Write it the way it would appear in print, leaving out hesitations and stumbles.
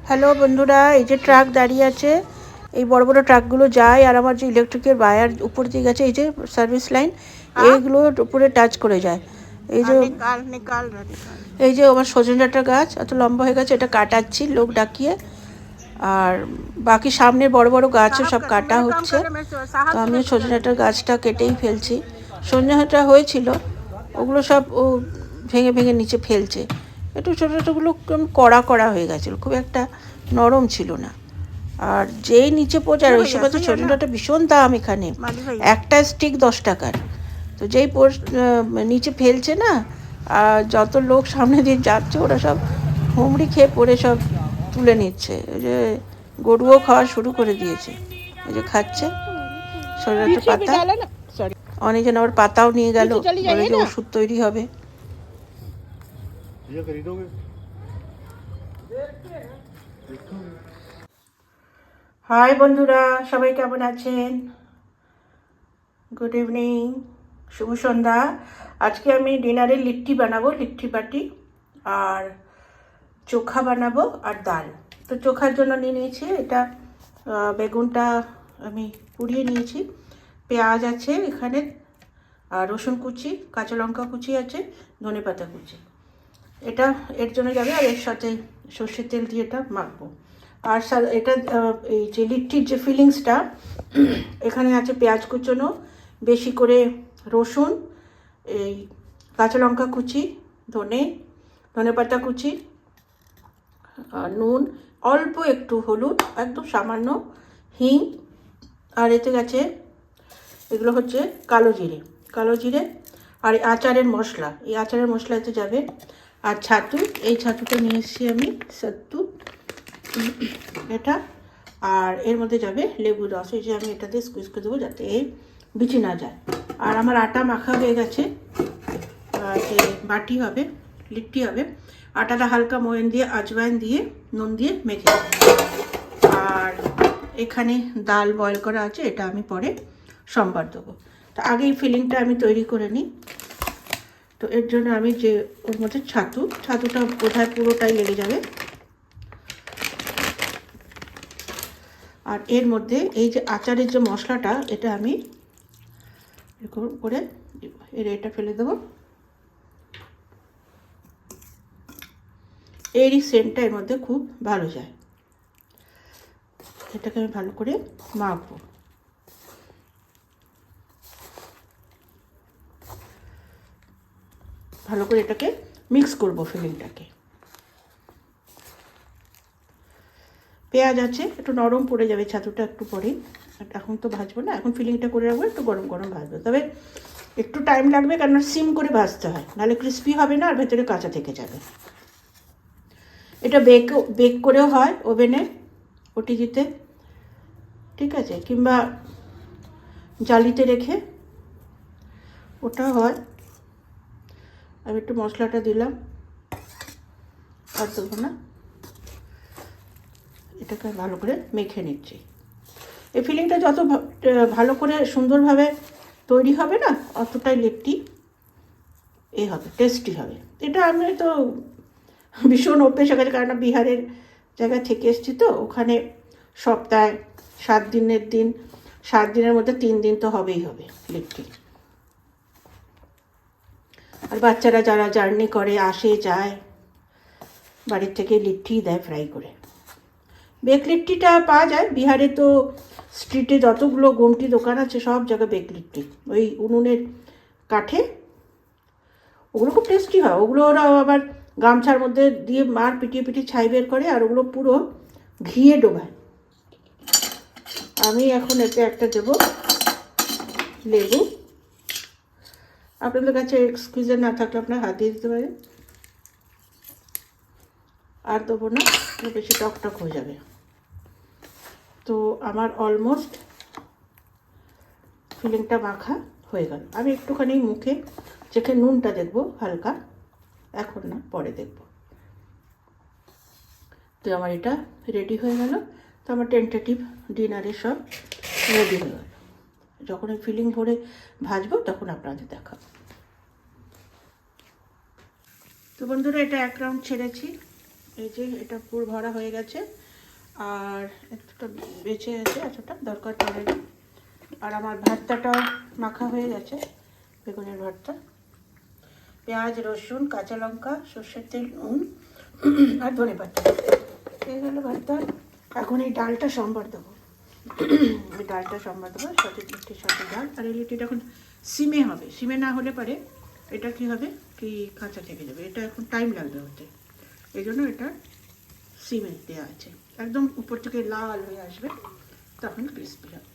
Hello বন্ধুরা, এই যে ট্রাক দাঁড়িয়ে আছে, এই বড় বড় ট্রাকগুলো যায় আর আমার যে ইলেকট্রিকের ওয়্যার উপর দিয়ে গেছে, এই যে সার্ভিস লাইন, এইগুলো উপরে টাচ করে যায়। এই যে আমার সজনে ডাঁটার গাছ এত লম্বা হয়ে গেছে, এটা কাটাচ্ছি লোক ডাকিয়ে। আর বাকি সামনের বড় বড় গাছও সব কাটা হচ্ছে, তো আমি সজনে ডাঁটার গাছটা কেটেই ফেলছি। সজনে ডাঁটা হয়েছিল, ওগুলো সব ও ভেঙে ভেঙে নিচে ফেলছে। একটু ছোটো ছোটোগুলো কড়া কড়া হয়ে গেছিলো, খুব একটা নরম ছিল না। আর যেই নিচে পৌঁছায়, ওই সময় তো সজনে ডাঁটা ভীষণ দাম এখানে, একটা স্টিক 10 টাকার। তো যেই নিচে ফেলছে না, আর যত লোক সামনে দিয়ে যাচ্ছে ওরা সব হুমড়ি খেয়ে পড়ে সব তুলে নিচ্ছে। ওই যে গরুও খাওয়া শুরু করে দিয়েছে, ওই যে খাচ্ছে সজনে ডাঁটার পাতা। অনেকজন আবার পাতাও নিয়ে গেল, বলে যে ওষুধ তৈরি হবে। হাই বন্ধুরা, সবাই কেমন আছেন? গুড ইভিনিং, শুভ সন্ধ্যা। আজকে আমি ডিনারে লিট্টি বানাবো, লিট্টি বাটি, আর চোখা বানাবো আর ডাল। তো চোখার জন্য নিয়ে নিয়েছি এটা, বেগুনটা আমি পুড়িয়ে নিয়েছি, পেঁয়াজ আছে এখানে, আর রসুন কুচি, কাঁচা লঙ্কা কুচি আছে, ধনেপাতা কুচি। এটা এর জন্য যাবে, আর এর সাথে সর্ষের তেল দিয়ে এটা মাখবো। আর এটা এই যে লিট্টির যে ফিলিংসটা, এখানে আছে পেঁয়াজ কুচোনো, বেশি করে রসুন, এই কাঁচা লঙ্কা কুচি, ধনেপাতা কুচি, নুন, অল্প একটু হলুদ, একদম সামান্য হিং, আর এতে গেছে এগুলো হচ্ছে কালো জিরে, আর আচারের মশলা, এই আচারের মশলা এতে যাবে। আর ছাতু, এই ছাতুটা নিয়ে এসেছি আমি, সত্তু এটা। আর এর মধ্যে যাবে লেবু রস, এই যে আমি এটাতে স্কুইজ করে দেবো যাতে বিচি না যায়। আর আমার আটা মাখা হয়ে গেছে, যে বাটি হবে, লিট্টি হবে, আটাটা হালকা ময়ান দিয়ে, আজওয়াইন দিয়ে, নুন দিয়ে মেখে। আর এখানে ডাল বয়েল করা আছে, এটা আমি পরে সম্বার দেবো। তো আগে এই ফিলিংটা আমি তৈরি করে নিই। তো এর জন্য আমি যে ওর মধ্যে ছাতুটা বোধহয় পুরোটাই লেগে যাবে। আর এর মধ্যে এই যে আচারের যে মশলাটা, এটা আমি এরকম করে এটা ফেলে দেবো। এরই সেন্টটা এর মধ্যে খুব ভালো যায়। এটাকে আমি ভালো করে মাখবো। ভালো করে এটাকে মিক্স করবো ফিলিংটাকে। পেঁয়াজ আছে, একটু নরম পড়ে যাবে ছাতুটা একটু পরেই, এখন তো ভাজবো না, এখন ফিলিংটা করে রাখবো, একটু গরম গরম ভাজবো। তবে একটু টাইম লাগবে, কারণ সিম করে ভাজতে হয়, নাহলে ক্রিস্পি হবে না আর ভেতরে কাঁচা থেকে যাবে। এটা বেক করেও হয় ওভেনে, ওটিজিতে, ঠিক আছে, কিংবা জালিতে রেখে ওটা হয়। আমি একটু মশলাটা দিলাম, আর দেবো না, এটাকে ভালো করে মেখে নিচ্ছি। এই ফিলিংটা যত ভালো করে সুন্দরভাবে তৈরি হবে না, অতটাই লিট্টি হবে, টেস্টি হবে। এটা আমি তো ভীষণ অভ্যেস হয়ে গেছে, কারণ বিহারের জায়গায় থেকে এসেছি, তো ওখানে সপ্তাহে 7 দিনের মধ্যে 3 দিন তো হবেই হবে লিট্টি। আর বাচ্চারা যারা জার্নি করে, আসে যায়, বাড়ির থেকে লিট্টি দেয় ফ্রাই করে। বেক লিট্টিটা পাওয়া যায় বিহারে, তো স্ট্রিটে যতগুলো গোমটি দোকান আছে সব জায়গায় বেক লিট্টি, ওই উনুনের কাঠে, ওগুলো খুব টেস্টি হয়। ওগুলো ওরা আবার গামছার মধ্যে দিয়ে মার পিটিয়ে ছাই বের করে, আর ওগুলো পুরো ঘিয়ে ডোবায়। আমি এখন এতে একটা দেবো লেবু, আপনাদের কাছে স্কুইজার না থাকলে আপনার হাত দিয়ে দিতে পারেন। আর দেবো না, বেশি টক হয়ে যাবে। তো আমার অলমোস্ট ফিলিংটা মাখা হয়ে গেল। আমি একটুখানি মুখে চেখে নুনটা দেখবো হালকা, এখন না, পরে দেখব। তো আমার এটা রেডি হয়ে গেল। তো আমার টেন্টেটিভ ডিনারে সব রেডি হয়ে গেল। যখন ওই ফিলিং ভরে ভাজবো তখন আপনাদের দেখাবো। তো বন্ধুরা এটা 1 রাউন্ড ছেড়েছি, এই যে এটা পুরো ভরা হয়ে গেছে, আর এতটা বেঁচে আছে, এতটা দরকার পড়ে না। আর আমার ভর্তাটা মাখা হয়ে গেছে, বেগুনের ভর্তা, পেঁয়াজ রসুন কাঁচা লঙ্কা সর্ষের তেল নুন আর ধনেপাতা, এই গেল ভর্তা। এখন এই ডালটা সম্বার দেবো, এই ডালটা সম্বার দেবো, সাথে লিট্টির সাথে ডাল। আর এই লিট্টিটা এখন সিমে হবে, সিমে না হলে পরে এটা কি হবে, কি কাঁচা থেকে যাবে, এটা এখন টাইম লাগবে হতে, এই জন্য এটা সিমে দেওয়া আছে। একদম উপর থেকে লাল হয়ে আসবে, তখন ক্রিস্পি হবে।